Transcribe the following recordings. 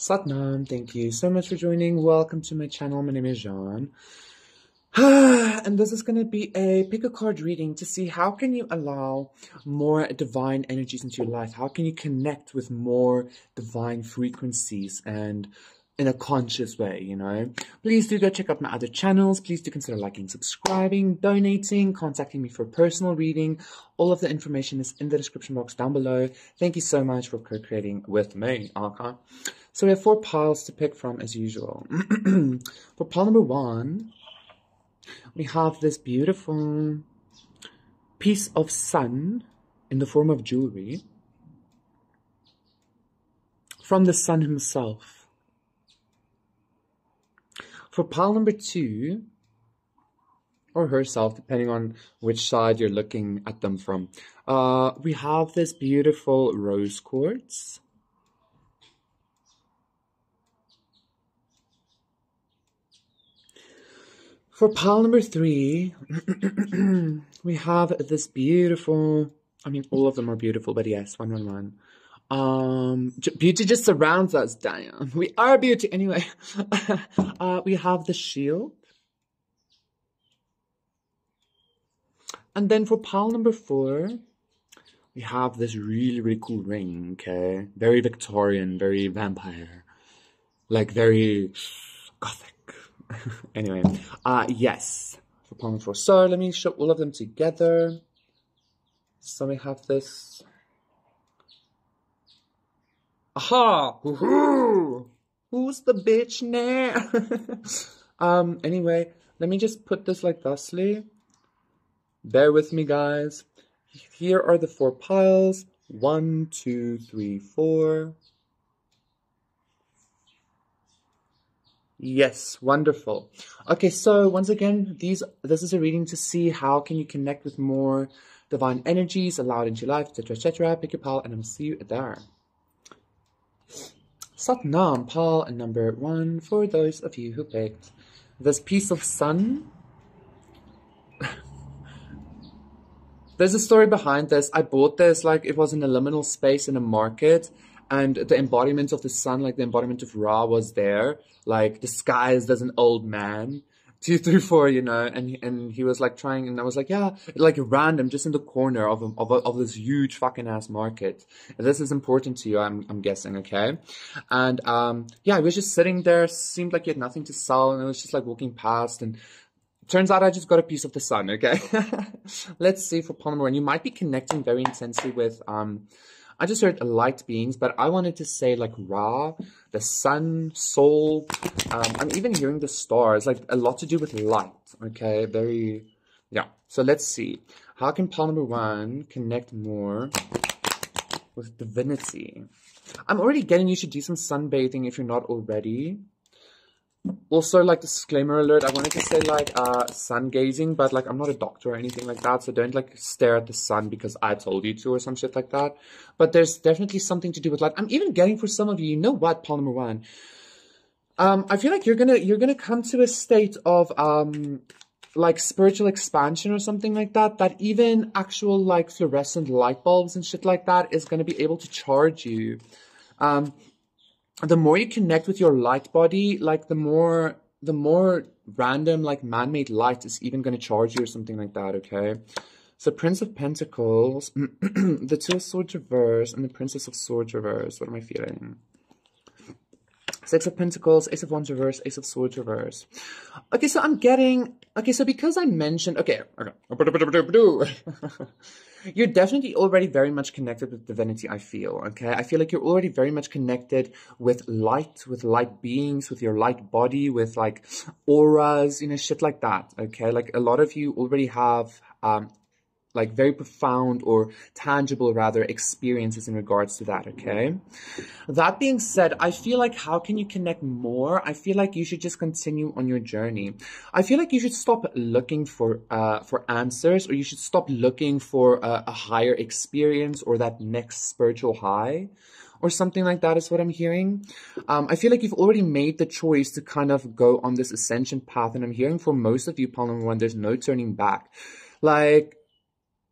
Satnam, thank you so much for joining. Welcome to my channel. My name is Jean. And this is going to be a pick a card reading to see how can you allow more divine energies into your life. How can you connect with more divine frequencies and in a conscious way, you know. Please do go check out my other channels. Please do consider liking, subscribing, donating, contacting me for a personal reading. All of the information is in the description box down below. Thank you so much for co-creating with me. Okay. So we have 4 piles to pick from as usual. For pile number 1, we have this beautiful piece of sun in the form of jewelry from the sun himself. For pile number 2, or herself, depending on which side you're looking at them from, we have this beautiful rose quartz. For pile number 3, we have this beautiful, I mean, all of them are beautiful, but yes, 111. Beauty just surrounds us, damn. We are beauty anyway. We have the shield. And then for pile number 4, we have this really, really cool ring, okay? Very Victorian, very vampire. Like, very gothic. Anyway, yes. For pile number 4. So, let me show all of them together. So, we have this. Aha! Woohoo! Who's the bitch now? Anyway, let me just put this like thusly. Bear with me, guys. Here are the 4 piles. 1, 2, 3, 4. Yes, wonderful. Okay, so once again, this is a reading to see how can you connect with more divine energies allowed into your life, etc., etc. Pick your pile, and I'll see you there. Satnam, pile number 1 for those of you who picked this piece of sun. There's a story behind this. I bought this, like, it was in a liminal space in a market, and the embodiment of the sun, like the embodiment of Ra, was there, like disguised as an old man. 2 through 4, you know, and he was like trying, and I was like, yeah, like random, just in the corner of this huge fucking ass market. And this is important to you, I'm guessing, okay? And yeah, I was just sitting there, seemed like he had nothing to sell, and I was just like walking past, and turns out I just got a piece of the sun, okay? Let's see for pile number 1. You might be connecting very intensely with I just heard light beings, but I wanted to say like Ra, the sun, soul. I'm even hearing the stars, like a lot to do with light, okay? Very, yeah. So let's see. How can pile number 1 connect more with divinity? I'm already getting you should do some sunbathing if you're not already. Also, like, disclaimer alert, I wanted to say, like, sun gazing, but, like, I'm not a doctor or anything like that, so don't, like, stare at the sun because I told you to or some shit like that. But there's definitely something to do with light. I'm even getting for some of you, you know what, pile number 1? I feel like you're gonna come to a state of, like, spiritual expansion or something like that, that even actual, like, fluorescent light bulbs and shit like that is gonna be able to charge you. The more you connect with your light body, like the more random, like man-made light is even going to charge you or something like that, okay? So Prince of Pentacles, the 2 of Swords reverse, and the Princess of Swords reverse. What am I feeling? 6 of Pentacles, Ace of Wands reverse, Ace of Swords reverse. Okay, so I'm getting, okay, so because I mentioned, okay. You're definitely already very much connected with divinity, I feel, okay? I feel like you're already very much connected with light beings, with your light body, with, like, auras, you know, shit like that, okay? Like, a lot of you already have, like, very profound or tangible, rather, experiences in regards to that, okay? That being said, I feel like how can you connect more? I feel like you should just continue on your journey. I feel like you should stop looking for answers, or you should stop looking for a higher experience or that next spiritual high or something like that is what I'm hearing. I feel like you've already made the choice to kind of go on this ascension path, and I'm hearing for most of you, pile number 1, there's no turning back. Like,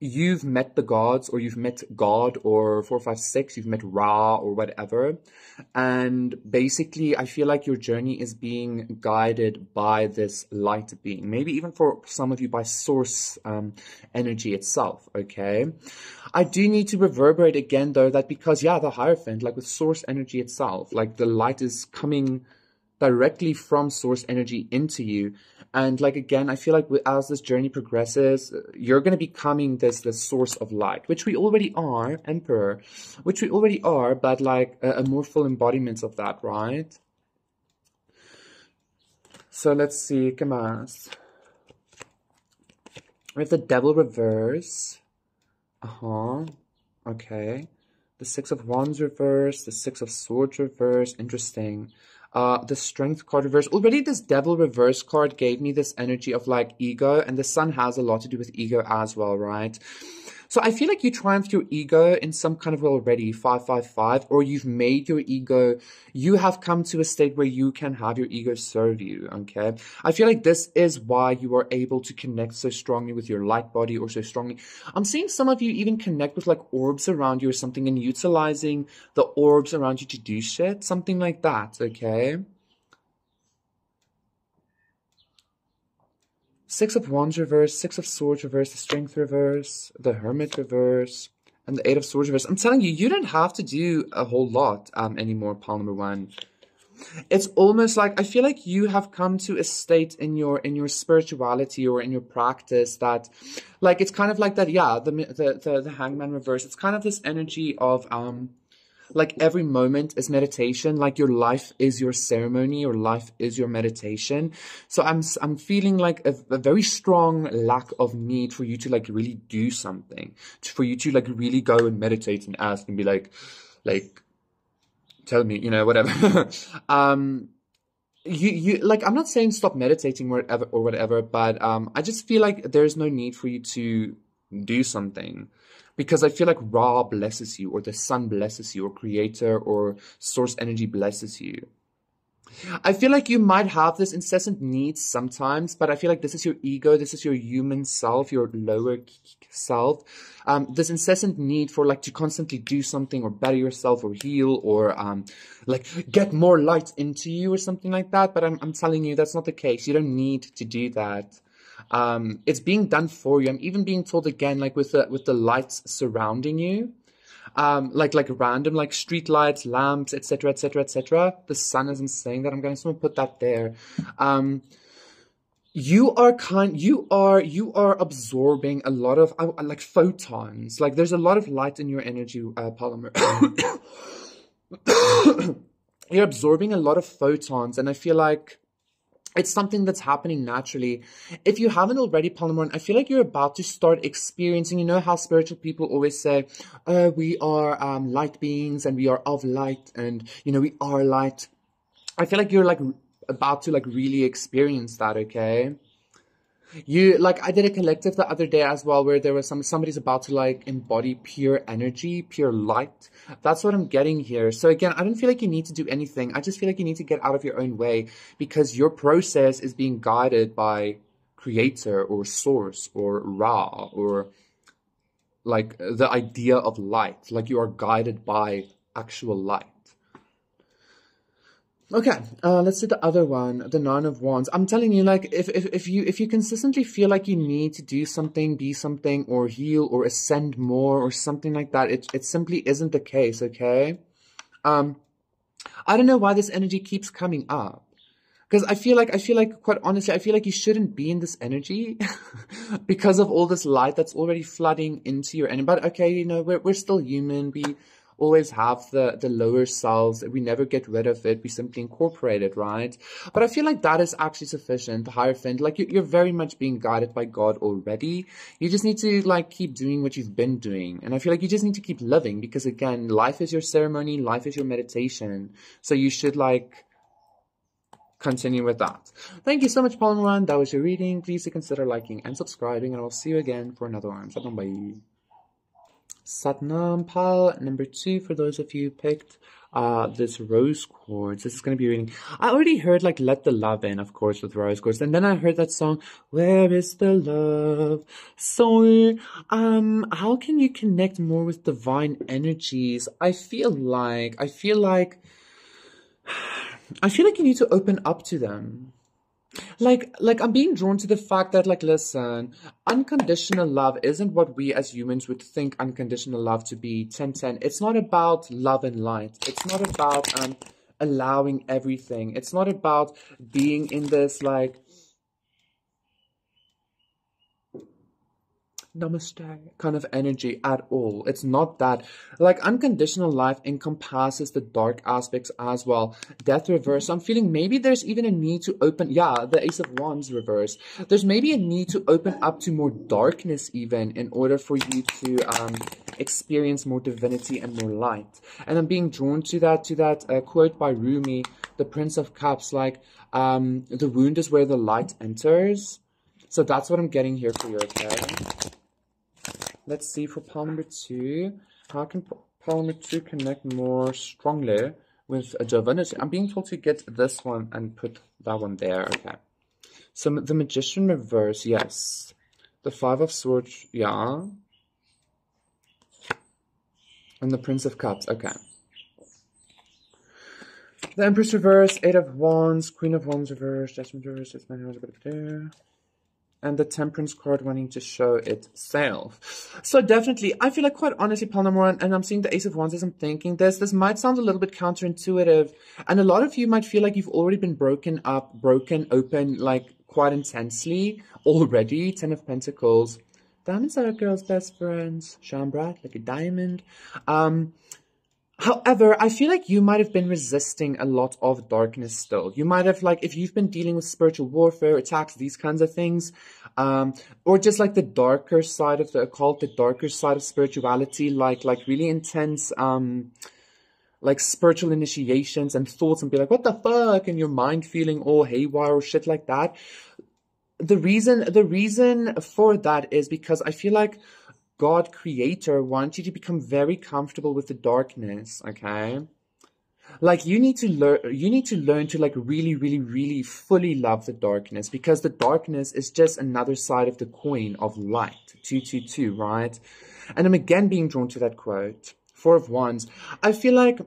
you've met the gods, or you've met God, or 456, you've met Ra or whatever. And basically, I feel like your journey is being guided by this light being. Maybe even for some of you by source energy itself, okay? I do need to reverberate again, though, that because, yeah, the Hierophant, like with source energy itself, like the light is coming directly from source energy into you. And like, again, I feel like as this journey progresses, you're going to be becoming this source of light, which we already are, Emperor, which we already are, but like a more full embodiment of that, right? So let's see, ¿qué más? We have the Devil reverse. Okay. The Six of Wands reverse, the Six of Swords reverse. Interesting. The Strength card reverse. Already this Devil reverse card gave me this energy of like ego, and the Sun has a lot to do with ego as well, right? So I feel like you triumphed your ego in some kind of way already, 555, or you've made your ego, you have come to a state where you can have your ego serve you, okay? I feel like this is why you are able to connect so strongly with your light body, or so strongly. I'm seeing some of you even connect with like orbs around you or something, and utilizing the orbs around you to do shit, something like that, okay? Six of Wands reverse, Six of Swords reverse, the Strength reverse, the Hermit reverse, and the Eight of Swords reverse. I'm telling you, you don't have to do a whole lot anymore, pile number one. It's almost like, I feel like you have come to a state in your spirituality or in your practice that, like, it's kind of like that, yeah, the Hangman reverse. It's kind of this energy of, like every moment is meditation, like your life is your ceremony, your life is your meditation. So I'm feeling like a very strong lack of need for you to like really do something, for you to like really go and meditate and ask and be like, tell me, you know, whatever. You like, I'm not saying stop meditating or whatever, but I just feel like there's no need for you to do something. Because I feel like Ra blesses you, or the Sun blesses you, or Creator or Source Energy blesses you. I feel like you might have this incessant need sometimes, but I feel like this is your ego, this is your human self, your lower self. This incessant need for like to constantly do something, or better yourself, or heal, or like get more light into you, or something like that. But I'm telling you, that's not the case. You don't need to do that. It's being done for you. I'm even being told again, like with the lights surrounding you, like random like street lights, lamps, etc., etc., etc. The Sun isn't saying that. I'm going to put that there. You are absorbing a lot of like photons. Like there's a lot of light in your energy, polymer. You're absorbing a lot of photons, and I feel like it's something that's happening naturally. If you haven't already, Polymer, I feel like you're about to start experiencing, you know how spiritual people always say, we are light beings, and we are of light, and, you know, we are light. I feel like you're, like, about to, like, really experience that, okay? Like, I did a collective the other day as well, where there was somebody's about to like embody pure energy, pure light. That's what I'm getting here. So again, I don't feel like you need to do anything. I just feel like you need to get out of your own way, because your process is being guided by Creator or Source or Ra, or like the idea of light. Like you are guided by actual light. Okay, let's do the other one, the Nine of Wands. I'm telling you, like, if you consistently feel like you need to do something, be something, or heal, or ascend more, or something like that, it simply isn't the case, okay? I don't know why this energy keeps coming up. Because I feel like, quite honestly, I feel like you shouldn't be in this energy because of all this light that's already flooding into your energy. But okay, you know, we're still human. We always have the lower selves. We never get rid of it. We simply incorporate it, right? But I feel like that is actually sufficient. The Hierophant, like you're very much being guided by God already. You just need to like keep doing what you've been doing. And I feel like you just need to keep living, because again, life is your ceremony. Life is your meditation. So you should like continue with that. Thank you so much, Palmeran. That was your reading. Please consider liking and subscribing, and I'll see you again for another one. Bye. Satnam Pal, number 2, for those of you who picked this rose quartz. This is going to be reading. I already heard like Let the Love In, of course, with rose quartz. And then I heard that song, Where is the Love? So, how can you connect more with divine energies? I feel like you need to open up to them. Like I'm being drawn to the fact that, like, listen, unconditional love isn't what we as humans would think unconditional love to be. 10-10. It's not about love and light. It's not about allowing everything. It's not about being in this like namaste kind of energy at all. It's not that. Like, unconditional life encompasses the dark aspects as well. Death reverse. I'm feeling maybe there's even a need to open, yeah, the Ace of Wands reverse. There's maybe a need to open up to more darkness even in order for you to experience more divinity and more light. And I'm being drawn to that quote by Rumi, the Prince of Cups, like, the wound is where the light enters. So that's what I'm getting here for you, okay? Let's see for pile number 2. How can pile number 2 connect more strongly with a divinity? I'm being told to get this one and put that one there. Okay. So the Magician reverse, yes. The 5 of Swords, yeah. And the Prince of Cups, okay. The Empress reverse, 8 of Wands, Queen of Wands reverse, Judgment reverse, and the Temperance card wanting to show itself. So definitely, I feel like, quite honestly, pile number 1, and I'm seeing the Ace of Wands as I'm thinking this might sound a little bit counterintuitive, and a lot of you might feel like you've already been broken open, like, quite intensely already. 10 of Pentacles. Diamonds are a girl's best friends. Shine bright like a diamond. However, I feel like you might have been resisting a lot of darkness still. You might have, like, if you've been dealing with spiritual warfare, attacks, these kinds of things, or just like the darker side of the occult, the darker side of spirituality, like really intense, like spiritual initiations and thoughts, and be like, what the fuck? And your mind feeling all haywire or shit like that. The reason for that is because I feel like God Creator wants you to become very comfortable with the darkness, okay? Like, you need to learn to like really fully love the darkness, because the darkness is just another side of the coin of light. 222, right? And I'm again being drawn to that quote. 4 of Wands. I feel like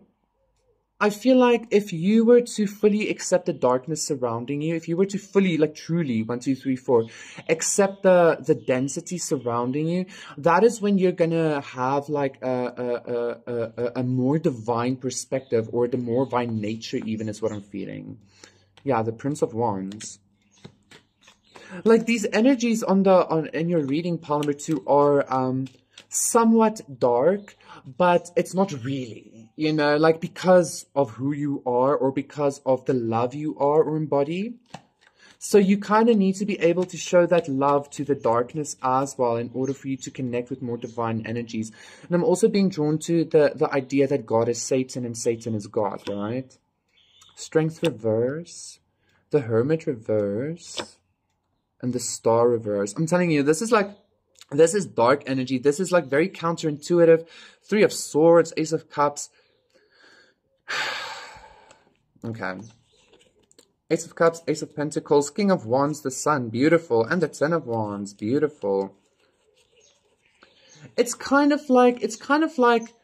if you were to fully accept the darkness surrounding you, if you were to fully, like, truly, 1, 2, 3, 4, accept the density surrounding you, that is when you're gonna have, like, a more divine perspective, or the more divine nature even, is what I'm feeling. Yeah, the Prince of Wands. Like, these energies in your reading, pile number 2, are somewhat dark, but it's not really, you know, like, because of who you are, or because of the love you are or embody. So you kind of need to be able to show that love to the darkness as well, in order for you to connect with more divine energies. And I'm also being drawn to the idea that God is Satan and Satan is God, right? Strength reverse, the Hermit reverse, and the Star reverse. I'm telling you, this is dark energy. This is, like, very counterintuitive. 3 of Swords, Ace of Cups. Okay. Ace of Cups, Ace of Pentacles, King of Wands, the Sun, beautiful. And the 10 of Wands, beautiful. It's kind of like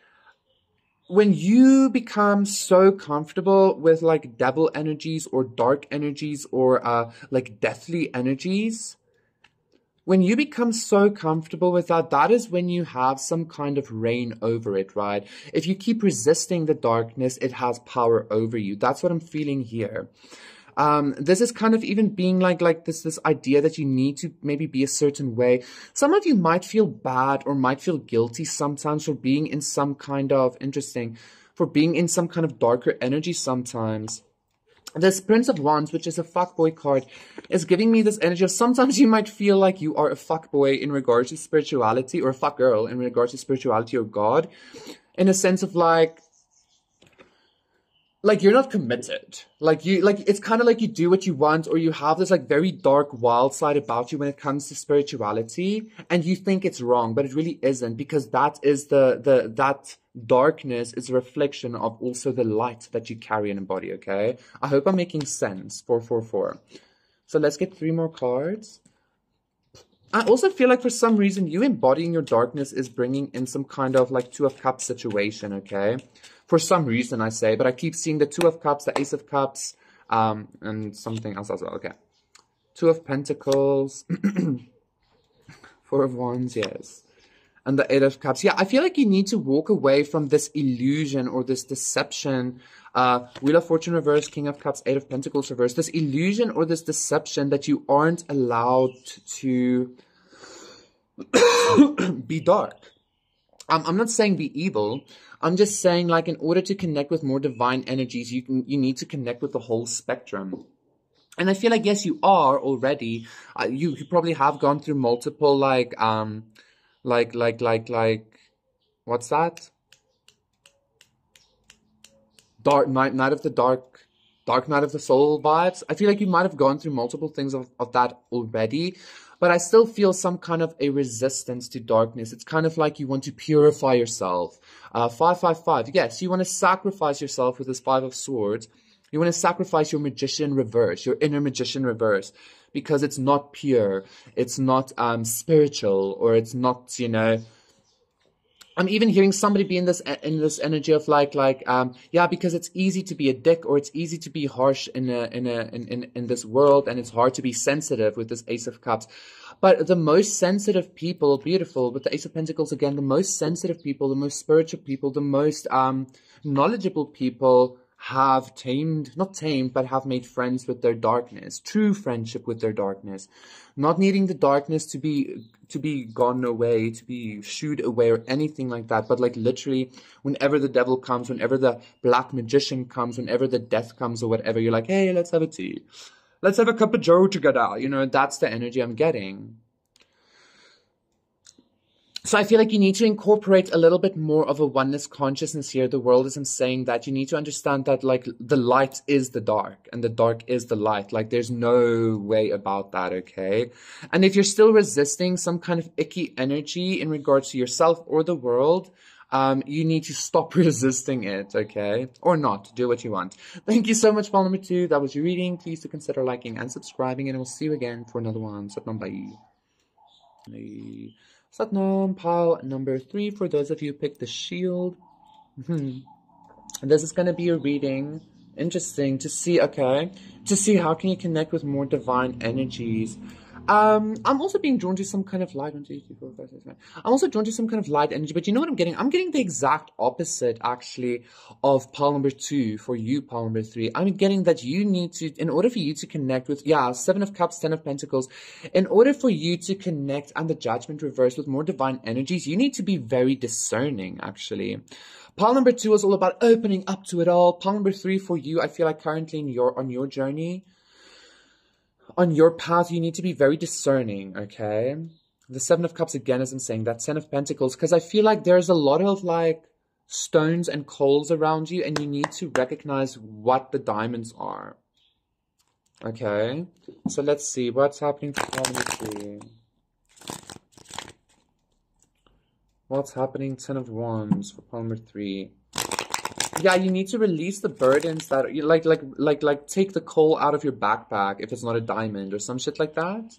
when you become so comfortable with, like, devil energies or dark energies or like deathly energies. When you become so comfortable with that, that is when you have some kind of reign over it, right? If you keep resisting the darkness, it has power over you. That's what I'm feeling here. This is kind of even being like this idea that you need to maybe be a certain way. Some of you might feel bad or might feel guilty sometimes for being in some kind of, for being in some kind of darker energy sometimes. This Prince of Wands, which is a fuckboy card, is giving me this energy of sometimes you might feel like you are a fuckboy in regards to spirituality, or a fuckgirl in regards to spirituality or God, in a sense of like like you're not committed. Like it's kind of like you do what you want, or you have this like very dark wild side about you when it comes to spirituality, and you think it's wrong, but it really isn't, because that is that darkness is a reflection of also the light that you carry and embody. Okay, I hope I'm making sense. 444. So let's get 3 more cards. I also feel like for some reason you embodying your darkness is bringing in some kind of like 2 of Cups situation, okay? For some reason I say, but I keep seeing the 2 of Cups, the Ace of Cups, and something else as well, okay. 2 of Pentacles, 4 of Wands, yes. And the 8 of Cups. Yeah, I feel like you need to walk away from this illusion or this deception. Wheel of Fortune reverse, King of Cups, 8 of Pentacles reverse. This illusion or this deception that you aren't allowed to be dark. I'm not saying be evil. I'm just saying, like, in order to connect with more divine energies, you need to connect with the whole spectrum. And I feel like, yes, you are already. You probably have gone through multiple, like, what's that? Dark night of the dark night of the soul vibes. I feel like you might have gone through multiple things of that already, but I still feel some kind of a resistance to darkness. It's kind of like you want to purify yourself. 555. Yes, you want to sacrifice yourself with this 5 of Swords. You want to sacrifice your magician reverse, your inner magician reverse, because it's not pure, it's not spiritual, or it's not, you know. I'm even hearing somebody be in this energy of yeah, because it's easy to be a dick, or it's easy to be harsh in this world, and it's hard to be sensitive with this Ace of Cups. But the most sensitive people, beautiful, with the Ace of Pentacles again, the most sensitive people, the most spiritual people, the most knowledgeable people have but have made friends with their darkness, true friendship with their darkness, not needing the darkness to be gone away, to be shooed away or anything like that, but like literally whenever the devil comes, whenever the black magician comes, whenever the death comes or whatever, you're like, hey, let's have a tea, let's have a cup of joe together, you know. That's the energy I'm getting. So I feel like you need to incorporate a little bit more of a oneness consciousness here. The world isn't saying that. You need to understand that, like, the light is the dark and the dark is the light. Like, there's no way about that, okay? And if you're still resisting some kind of icky energy in regards to yourself or the world, you need to stop resisting it, okay? Or not. Do what you want. Thank you so much, pile number 2. That was your reading. Please do consider liking and subscribing, and I will see you again for another one. Satnam, bye. Satnam, pile number 3, for those of you who picked the shield. This is going to be a reading. Interesting to see, okay, to see how can you connect with more divine energies. I'm also being drawn to some kind of light. 1, 2, 3, 4, 5, 6, 7. I'm also drawn to some kind of light energy, but you know what I'm getting? I'm getting the exact opposite, actually, of pile number 2 for you, pile number 3. I'm getting that you need to, in order for you to connect with, 7 of Cups, 10 of Pentacles, in order for you to connect and the Judgment reverse with more divine energies, you need to be very discerning, actually. Pile number 2 is all about opening up to it all. Pile number 3 for you, I feel like currently on your journey, on your path, you need to be very discerning, okay? The 7 of Cups again, as I'm saying, that 10 of Pentacles, because I feel like there's a lot of, like, stones and coals around you, and you need to recognize what the diamonds are, okay? So let's see, what's happening for pile number 3? What's happening? 10 of Wands for pile number 3. Yeah, you need to release the burdens that you like take the coal out of your backpack if it's not a diamond or some shit like that.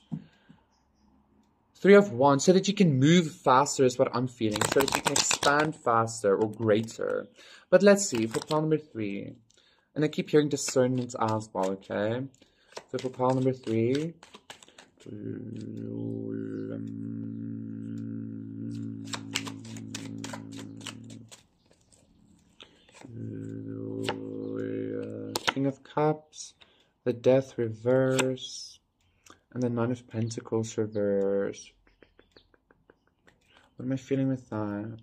3 of Wands, so that you can move faster is what I'm feeling, so that you can expand faster or greater. But let's see for pile number 3, and I keep hearing discernment as well, okay? So for pile number 3, King of Cups, the Death reverse, and the 9 of Pentacles reverse. What am I feeling with that?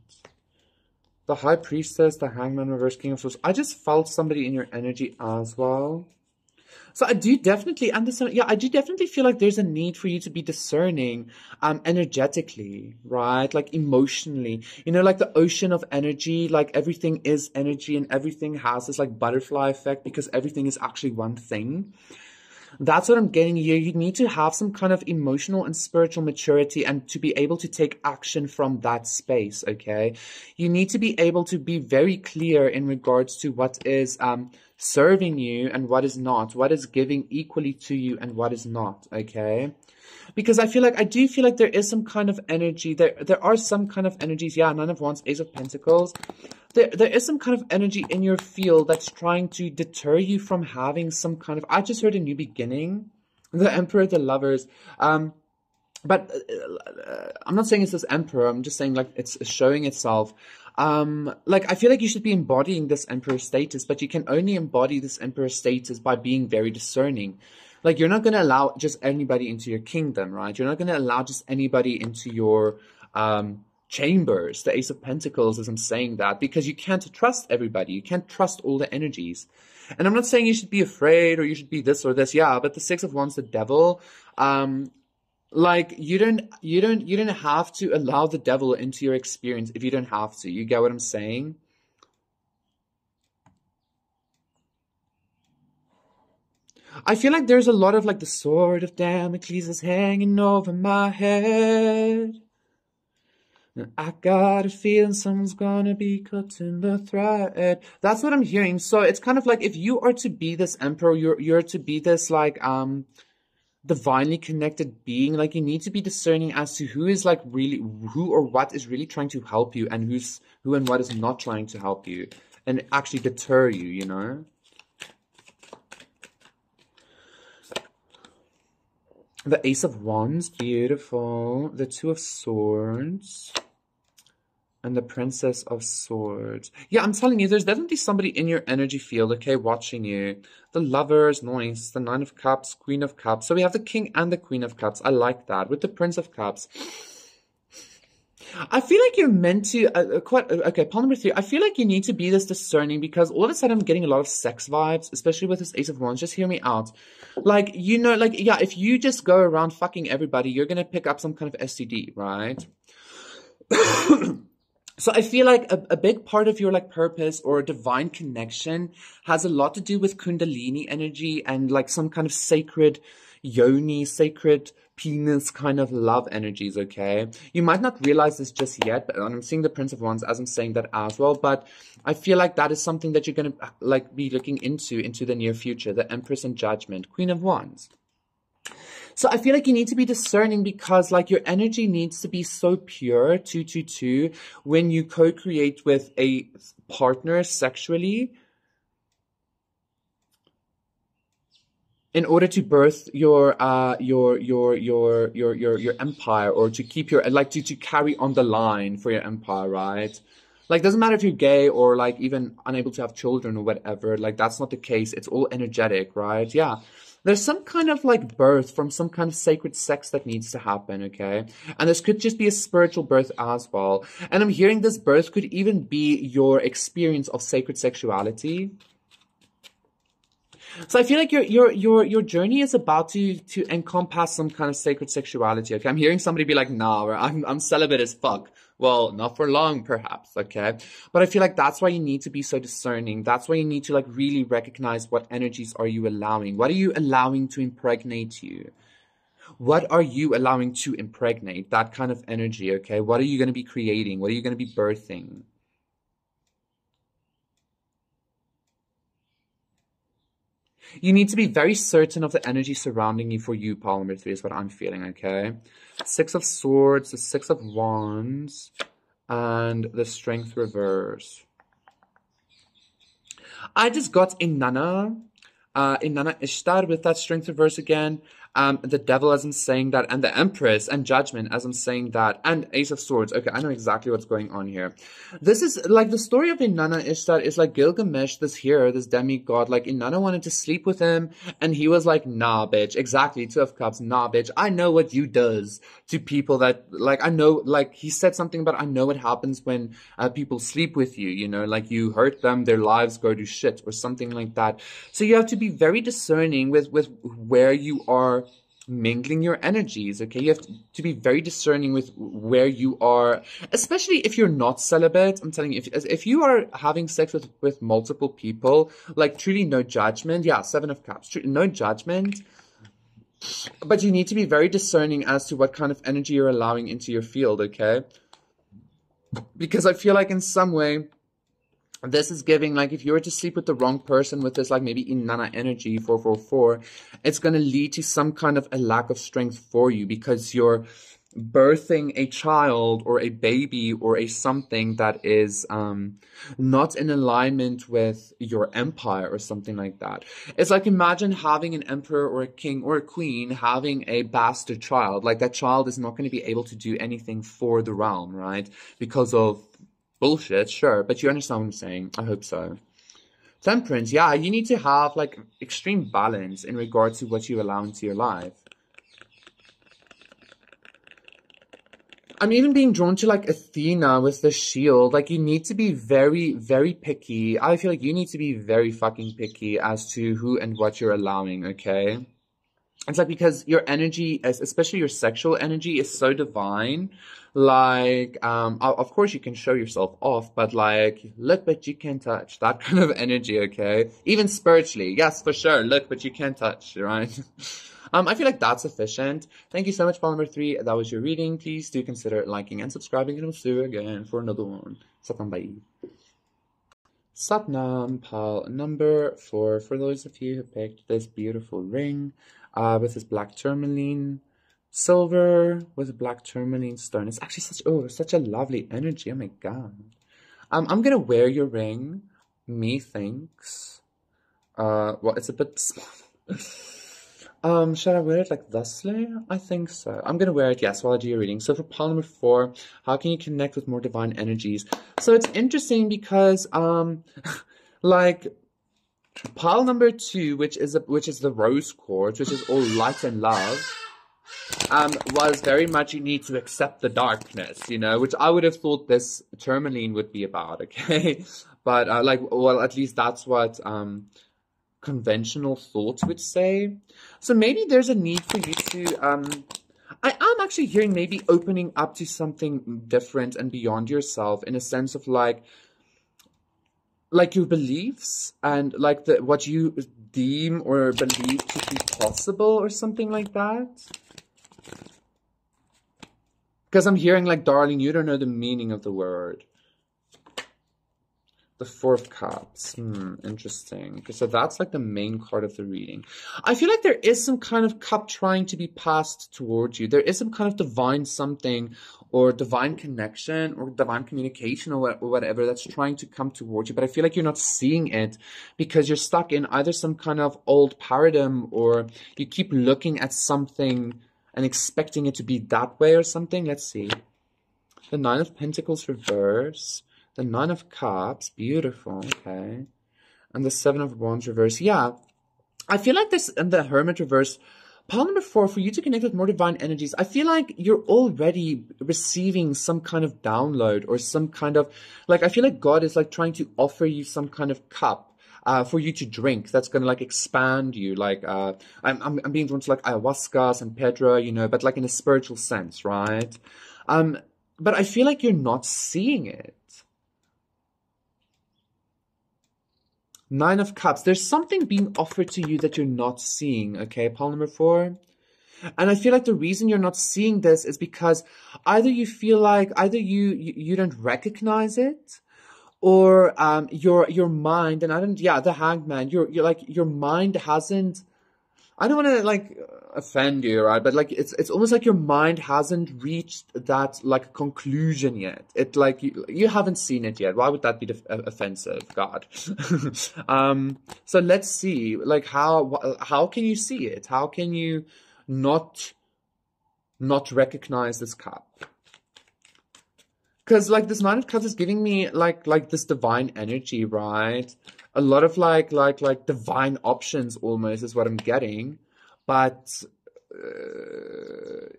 The High Priestess, the Hangman reverse, King of Swords. I just felt somebody in your energy as well. So I do definitely understand. Yeah, I do definitely feel like there's a need for you to be discerning, energetically, right? Like emotionally, like the ocean of energy, like everything is energy and everything has this like butterfly effect because everything is actually one thing. That's what I'm getting here. You need to have some kind of emotional and spiritual maturity and to be able to take action from that space, okay? You need to be able to be very clear in regards to what is serving you and what is not, what is giving equally to you and what is not, okay? Because I do feel like there is some kind of energy. There are some kind of energies. Yeah, Nine of Wands, Ace of Pentacles. There is some kind of energy in your field that's trying to deter you from having some kind of... I just heard a new beginning. The Emperor, the Lovers. But I'm not saying it's this Emperor. I'm just saying like it's showing itself. Like I feel like you should be embodying this Emperor status, but you can only embody this Emperor status by being very discerning. Like you're not going to allow just anybody into your kingdom, right? You're not going to allow just anybody into your chambers, the Ace of Pentacles, as I'm saying that, because you can't trust everybody. You can't trust all the energies. And I'm not saying you should be afraid or you should be this or this. Yeah, but the Six of Wands, the Devil, like you don't have to allow the devil into your experience if you don't have to. You get what I'm saying? I feel like there's a lot of like the sword of Damocles is hanging over my head. I got a feeling someone's gonna be cutting the thread. That's what I'm hearing. So it's kind of like if you are to be this emperor, you're to be this like divinely connected being, like you need to be discerning as to who is like really who or what is really trying to help you and who and what is not trying to help you and actually deter you, you know? The Ace of Wands, beautiful. The Two of Swords. And the Princess of Swords. Yeah, I'm telling you, there's definitely somebody in your energy field, okay, watching you. The Lovers, nice. The Nine of Cups, Queen of Cups. So we have the King and the Queen of Cups. I like that. With the Prince of Cups. I feel like you're meant to, okay, point number 3. I feel like you need to be this discerning because all of a sudden I'm getting a lot of sex vibes, especially with this Ace of Wands. Just hear me out. Like, like, yeah, if you just go around fucking everybody, you're going to pick up some kind of STD, right? So I feel like a big part of your like purpose or divine connection has a lot to do with Kundalini energy and like some kind of sacred yoni, sacred penis kind of love energies, okay? You might not realize this just yet, but I'm seeing the Prince of Wands as I'm saying that as well, but I feel like that is something that you're going to like be looking into the near future, the Empress and Judgment, Queen of Wands. So I feel like you need to be discerning because like your energy needs to be so pure, 222, when you co-create with a partner sexually in order to birth your empire or to keep your, like to carry on the line for your empire, right? Like, doesn't matter if you're gay or like even unable to have children or whatever, like that's not the case. It's all energetic, right? Yeah. There's some kind of like birth from some kind of sacred sex that needs to happen, okay? And this could just be a spiritual birth as well. And I'm hearing this birth could even be your experience of sacred sexuality. So I feel like your journey is about to encompass some kind of sacred sexuality, okay? I'm hearing somebody be like, nah, I'm celibate as fuck. Well, not for long, perhaps, okay? But I feel like that's why you need to be so discerning. That's why you need to, like, really recognize what energies are you allowing. What are you allowing to impregnate you? What are you allowing to impregnate? That kind of energy, okay? What are you going to be creating? What are you going to be birthing? You need to be very certain of the energy surrounding you for you, pile number 3 is what I'm feeling, okay? Six of Swords, the Six of Wands, and the Strength reverse. I just got Inanna Ishtar with that Strength reverse again. The devil as I'm saying that, and the empress and judgment as I'm saying that, and ace of swords. Okay, I know exactly what's going on here. This is like the story of Inanna Ishtar is like Gilgamesh, this hero, this demigod. Like Inanna wanted to sleep with him, and he was like, nah, bitch. Exactly, Two of Cups. Nah, bitch. I know what you does to people that, like, I know, like, he said something about, I know what happens when people sleep with you, you know, like you hurt them, their lives go to shit or something like that. So you have to be very discerning with where you are mingling your energies, okay? You have to be very discerning with where you are, especially if you're not celibate. I'm telling you, if you are having sex with multiple people, like truly no judgment. Yeah, Seven of Cups, no judgment. But you need to be very discerning as to what kind of energy you're allowing into your field, okay? Because I feel like in some way, this is giving, like, if you were to sleep with the wrong person with this, like, maybe Inanna energy, 444, it's going to lead to some kind of a lack of strength for you because you're birthing a child or a baby or a something that is not in alignment with your empire or something like that. It's like, imagine having an emperor or a king or a queen having a bastard child. Like, that child is not going to be able to do anything for the realm, right? Because of bullshit, sure, but you understand what I'm saying. I hope so. Temperance, yeah, you need to have like extreme balance in regards to what you allow into your life. I'm even being drawn to like Athena with the shield. Like, you need to be very, very picky. I feel like you need to be very fucking picky as to who and what you're allowing, okay? It's like, because your energy, especially your sexual energy, is so divine. Like, of course you can show yourself off, but like, look, but you can't touch. That kind of energy, okay? Even spiritually, yes, for sure. Look, but you can't touch, right? I feel like that's sufficient. Thank you so much, pile number 3. That was your reading. Please do consider liking and subscribing, and we'll see you again for another one. Satnam, bye. Satnam, pile number 4. For those of you who picked this beautiful ring, with this black tourmaline silver with a black tourmaline stone. It's actually such a lovely energy. Oh my god. I'm gonna wear your ring. Methinks. Well, it's a bit small. Should I wear it like thusly? I think so. I'm gonna wear it, yes, while I do your reading. So for pile number 4, how can you connect with more divine energies? So it's interesting because like pile number 2, which is the rose quartz, which is all light and love, was very much you need to accept the darkness, you know, which I would have thought this tourmaline would be about, okay? But like, well, at least that's what conventional thoughts would say. So maybe there's a need for you to I am actually hearing maybe opening up to something different and beyond yourself, in a sense of like your beliefs and like what you deem or believe to be possible or something like that. Because I'm hearing like, darling, you don't know the meaning of the word. The 4 of Cups. Interesting. Okay, so that's like the main card of the reading. I feel like there is some kind of cup trying to be passed towards you. There is some kind of divine something or divine connection or divine communication or whatever that's trying to come towards you. But I feel like you're not seeing it because you're stuck in either some kind of old paradigm, or you keep looking at something and expecting it to be that way or something. Let's see. The 9 of Pentacles reverse. The 9 of Cups, beautiful, okay. And the 7 of Wands reverse, yeah. I feel like this, and the Hermit reverse, pile number 4, for you to connect with more divine energies, I feel like you're already receiving some kind of download or some kind of, like, I feel like God is like trying to offer you some kind of cup for you to drink that's going to like expand you. Like, I'm being drawn to like ayahuasca, San Pedro, you know, but like in a spiritual sense, right? But I feel like you're not seeing it. 9 of Cups. There's something being offered to you that you're not seeing, okay? Pile number 4. And I feel like the reason you're not seeing this is because either you feel like, either you don't recognize it, or your mind, and the Hangman, you're like, your mind hasn't, I don't want to like offend you, right? But like, it's almost like your mind hasn't reached that like conclusion yet. It like, you haven't seen it yet. Why would that be offensive? God. So let's see, like, how can you see it? How can you not recognize this cup. Because like this Nine of Cups is giving me like this divine energy, right? A lot of like divine options almost is what I'm getting, but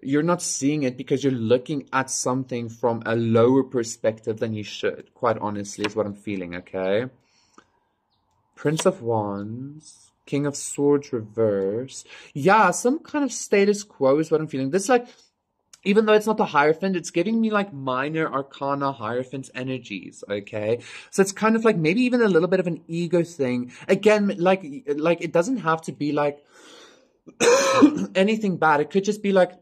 you're not seeing it because you're looking at something from a lower perspective than you should. Quite honestly, is what I'm feeling. Okay. Prince of Wands, King of Swords reverse. Yeah, some kind of status quo is what I'm feeling. This like, even though it's not the Hierophant, it's giving me like minor arcana Hierophant energies, okay? So it's kind of like maybe even a little bit of an ego thing. Again, like it doesn't have to be like anything bad. It could just be like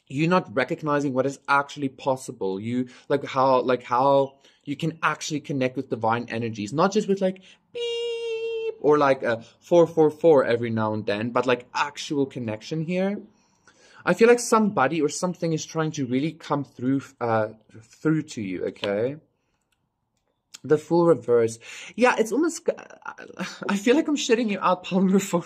you not recognizing what is actually possible. You like how you can actually connect with divine energies, not just with like beep or like a 444 every now and then, but like actual connection here. I feel like somebody or something is trying to really come through to you, okay? The Fool reverse. Yeah, it's almost... I feel like I'm shitting you out, Palmer, for...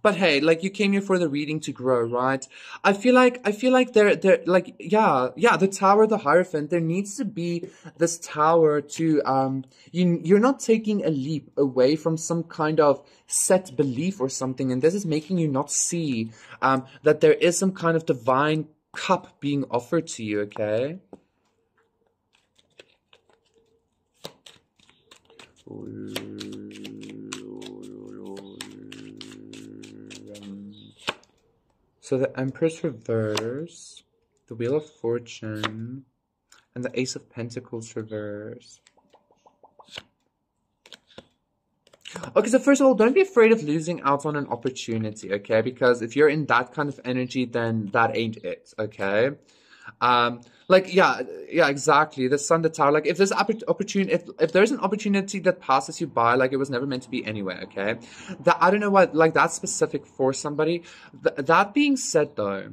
But hey, like, you came here for the reading to grow, right? I feel like they're like, yeah, the Tower, the Hierophant, there needs to be this tower to, you're not taking a leap away from some kind of set belief or something, and this is making you not see, that there is some kind of divine cup being offered to you, okay? So the Empress reverse, the Wheel of Fortune, and the Ace of Pentacles reverse. Okay, so first of all, don't be afraid of losing out on an opportunity, okay? Because if you're in that kind of energy, then that ain't it, okay? Like, yeah, exactly. The Sun, the Tower, like, if there's opportunity, if there's an opportunity that passes you by, like, it was never meant to be anyway, okay? That, I don't know what, like, that's specific for somebody. That being said, though,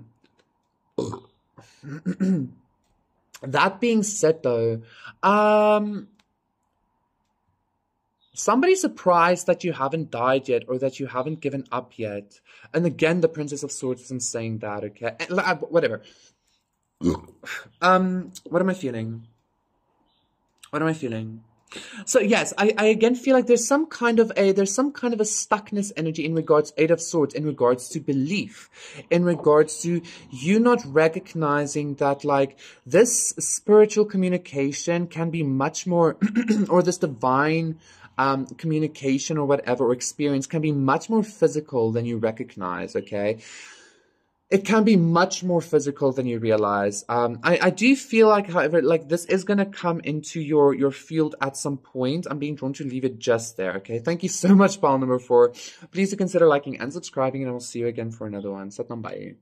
somebody's surprised that you haven't died yet or that you haven't given up yet. And again, the Princess of Swords isn't saying that, okay? Whatever. What am I feeling? So yes, I again feel like there's some kind of a stuckness energy in regards Eight of Swords, in regards to belief, in regards to you not recognizing that like this spiritual communication can be much more or this divine communication or whatever, or experience can be much more physical than you recognize, okay? It can be much more physical than you realize. I do feel like, however, like this is going to come into your field at some point. I'm being drawn to leave it just there, okay? Thank you so much, pile number 4. Please do consider liking and subscribing, and I will see you again for another one. Satnam, bye.